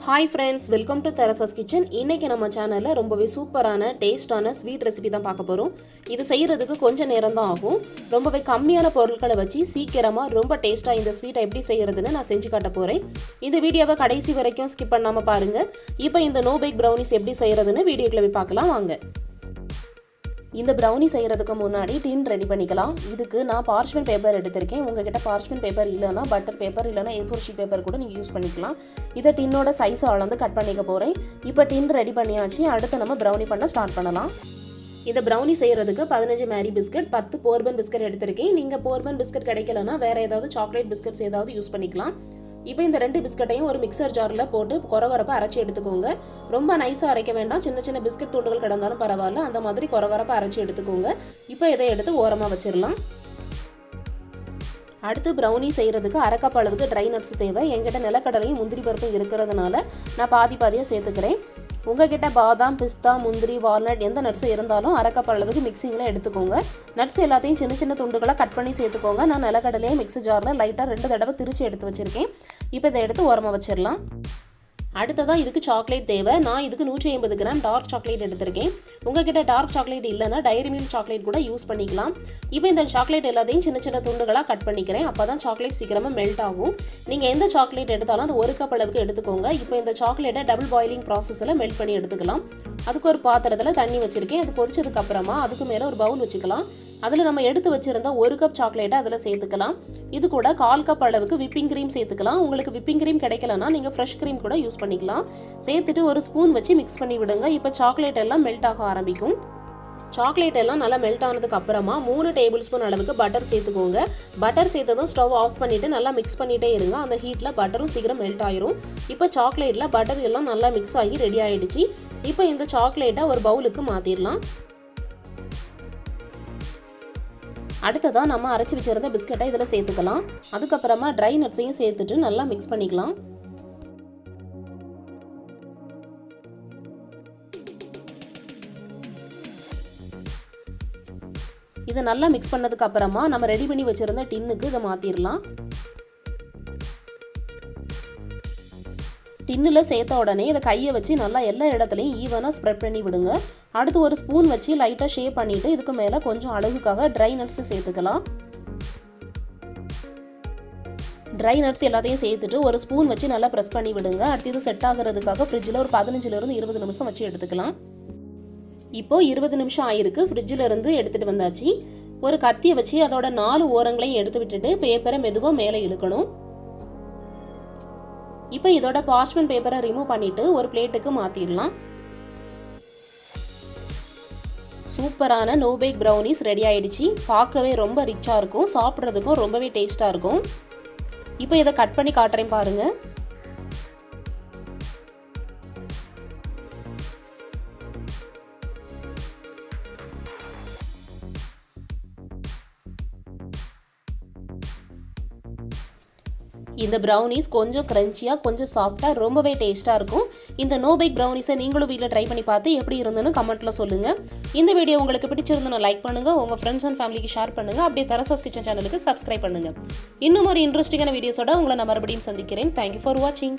Hi friends, welcome to Therasas kitchen. இன்னைக்கு நம்ம சேனல்ல ரொம்பவே சூப்பரான டேஸ்டான ஸ்வீட் ரெசிபி தான் பார்க்க போறோம். இது செய்யிறதுக்கு கொஞ்சம் நேரம் தான் ஆகும். ரொம்பவே கம்மியான பொருட்களை வச்சு சீக்கிரமா ரொம்ப டேஸ்டா இந்த ஸ்வீட்டை எப்படி செய்யிறதுன்னு நான் செஞ்சு காட்ட போறேன். இந்த வீடியோவை கடைசி வரைக்கும் ஸ்கிப் பண்ணாம பாருங்க. இப்போ இந்த நோ பேக் brownies எப்படி செய்யிறதுன்னு வீடியோக்குள்ள போய் பார்க்கலாம் வாங்க. இந்த brownie செய்யிறதுக்கு முன்னாடி டின் ரெடி பண்ணிக்கலாம். இதுக்கு நான் parchment paper எடுத்துர்க்கேன். உங்ககிட்ட parchment paper இல்லனா butter paper இல்லனா A4 sheet paper கூட நீங்க யூஸ் பண்ணிக்கலாம். இத டின்னோட சைஸ் அளந்து கட் பண்ணிக்க போறேன். இப்போ டின் ரெடி பண்ணியாச்சு. அடுத்து நம்ம brownie பண்ண ஸ்டார்ட் பண்ணலாம். இந்த brownie செய்யிறதுக்கு 15 மேரி பிஸ்கட் 10 Bourbon பிஸ்கட் எடுத்துர்க்கேன். நீங்க Bourbon பிஸ்கட் கிடைக்கலனா வேற ஏதாவது சாக்லேட் பிஸ்கட்ஸ் ஏதாவது யூஸ் பண்ணிக்கலாம். இப்போ இந்த ரெண்டு பிஸ்கட்டையும் ஒரு மிக்சர் ஜார்ல போட்டு கொரகொரப்பா அரைச்சு எடுத்துக்கோங்க. ரொம்ப நைஸா அரைக்க வேண்டாம். சின்ன சின்ன பிஸ்கட் துண்டுகள் கிடந்தாலும் பரவாயில்லை. அந்த மாதிரி கொரகொரப்பா அரைச்சு எடுத்துக்கோங்க. இப்போ இதை எடுத்து ஓரமா வச்சிரலாம். அடுத்து brownie செய்யிறதுக்கு 1/2 கப் அளவுக்கு dry nuts தேவை. என்கிட்ட நிலக்கடலையும் முந்திரி பருப்பும் இருக்குறதுனால நான் பாதியா சேர்த்துக்கிறேன். உங்ககிட்ட பாதாம், பிஸ்தா, முந்திரி, வால்நட் எந்த நட்ஸ் இருந்தாலும் 1/2 கப் அளவுக்கு மிக்சிங்ல எடுத்துக்கோங்க. நட்ஸ் எல்லாத்தையும் சின்ன சின்ன துண்டுகளா கட் பண்ணி சேர்த்துக்கோங்க. நான் நிலக்கடலையை மிக்ஸி ஜார்ல லைட்டா 2 தடவை திரிச்சு எடுத்து வச்சிருக்கேன். இப்போ இதை எடுத்து ஓரமா வச்சிரலாம். அடுத்ததா இதுக்கு சாக்லேட் தேவை. நான் இதுக்கு 150 கிராம் டார்க் சாக்லேட் எடுத்துர்க்கேன். உங்ககிட்ட டார்க் சாக்லேட் இல்லனா டைரி மில்க் சாக்லேட் கூட யூஸ் பண்ணிக்கலாம். இப்போ இந்த சாக்லேட் எல்லாத்தையும் சின்ன சின்ன துண்டுகளா கட் பண்ணிக்கிறேன். அப்பதான் சாக்லேட் சீக்கிரமா மெல்ட் ஆகும். நீங்க எந்த சாக்லேட் எடுத்தாலும் அது 1 கப் அளவுக்கு எடுத்துக்கோங்க. இப்போ இந்த சாக்லேட்டை டபுள் பாயிலிங் processல மெல்ட் பண்ணி எடுத்துக்கலாம். அதுக்கு ஒரு பாத்திரத்துல தண்ணி வச்சிருக்கேன். அது கொதிச்சதுக்கு அப்புறமா அதுக்கு மேல ஒரு பவுல் வச்சுக்கலாம். அதில் நம்ம எடுத்து வச்சிருந்த 1 கப் சாக்லேட்டை அதில் சேர்த்துக்கலாம். இது கூட 1/4 கப் அளவுக்கு விப்பிங் க்ரீம் சேர்த்துக்கலாம். உங்களுக்கு விப்பிங் க்ரீம் கிடைக்கலனா நீங்கள் ஃப்ரெஷ் க்ரீம் கூட யூஸ் பண்ணிக்கலாம். சேர்த்துட்டு ஒரு ஸ்பூன் வச்சு மிக்ஸ் பண்ணி விடுங்க. இப்போ சாக்லேட் எல்லாம் மெல்ட் ஆக ஆரம்பிக்கும். சாக்லேட் எல்லாம் நல்லா மெல்ட் ஆனதுக்கு அப்புறமா 3 டேபிள் ஸ்பூன் அளவுக்கு பட்டர் சேர்த்துக்கோங்க. பட்டர் சேர்த்ததும் ஸ்டவ் ஆஃப் பண்ணிட்டு நல்லா மிக்ஸ் பண்ணிட்டே இருங்க. அந்த ஹீட்ல பட்டரும் சீக்கிரம் மெல்ட் ஆயிரும். இப்போ சாக்லேட்ல பட்டர் எல்லாம் நல்லா மிக்ஸ் ஆகி ரெடி ஆயிடுச்சு. இப்போ இந்த சாக்லேட்டை ஒரு பவுலுக்கு மாத்திரலாம். அடுத்ததா நம்ம அரைச்சு வச்சிருந்த பிஸ்கட்டை இதில் சேர்த்துக்கலாம். அதுக்கப்புறமா ட்ரை நட்ஸையும் சேர்த்துட்டு நல்லா மிக்ஸ் பண்ணிக்கலாம். இதை நல்லா மிக்ஸ் பண்ணதுக்கு அப்புறமா நம்ம ரெடி பண்ணி வச்சிருந்த டின்னுக்கு இதை மாத்திரலாம். டின்னில் சேர்த்த உடனே இதை கையை வச்சு நல்லா எல்லா இடத்துலையும் ஈவனாக ஸ்ப்ரெட் பண்ணி விடுங்க. அடுத்து ஒரு ஸ்பூன் வச்சு லைட்டாக ஷேப் பண்ணிவிட்டு இதுக்கு மேலே கொஞ்சம் அழகுக்காக ட்ரை நட்ஸ் சேர்த்துக்கலாம். ட்ரை நட்ஸ் எல்லாத்தையும் சேர்த்துட்டு ஒரு ஸ்பூன் வச்சு நல்லா ப்ரெஸ் பண்ணி விடுங்க. அடுத்து இது செட் ஆகிறதுக்காக ஃப்ரிட்ஜில் ஒரு 15லிருந்து 20 நிமிஷம் வச்சு எடுத்துக்கலாம். இப்போ 20 நிமிஷம் ஆயிருக்கு. ஃப்ரிட்ஜில் இருந்து எடுத்துகிட்டு வந்தாச்சு. ஒரு கத்தியை வச்சு அதோட 4 ஓரங்களையும் எடுத்து விட்டுட்டு பேப்பரை மெதுவாக மேலே இழுக்கணும். இப்போ இதோட parchment பேப்பரை ரிமூவ் பண்ணிட்டு ஒரு பிளேட்டுக்கு மாத்திரலாம். சூப்பரான நோ பேக் brownies ரெடி ஆயிடுச்சு. பார்க்கவே ரொம்ப ரிச்சா இருக்கும். சாப்பிட்றதுக்கும் ரொம்பவே டேஸ்டா இருக்கும். இப்போ இதை கட் பண்ணி காட்டுறேன் பாருங்க. இந்த brownies கொஞ்சம் கிரன்ச்சியா கொஞ்சம் சாஃப்ட்டா ரொம்பவே டேஸ்டா இருக்கும். இந்த நோ பேக் brownies-ஐ நீங்களும் வீட்ல ட்ரை பண்ணி பார்த்து எப்படி இருந்துன்னு கமெண்ட்ல சொல்லுங்க. இந்த வீடியோ உங்களுக்கு பிடிச்சிருந்தா லைக் பண்ணுங்க, உங்க ஃப்ரெண்ட்ஸ் அண்ட் ஃபேமிலிக்கு ஷேர் பண்ணுங்க. அப்படியே Therasas கிச்சன் சேனலுக்கு சப்ஸ்கிரைப் பண்ணுங்க. இன்னும் ஒரு இன்ட்ரெஸ்டிங்கான வீடியோஸோட உங்களை நான் மறுபடியும் சந்திக்கிறேன். Thank you for watching.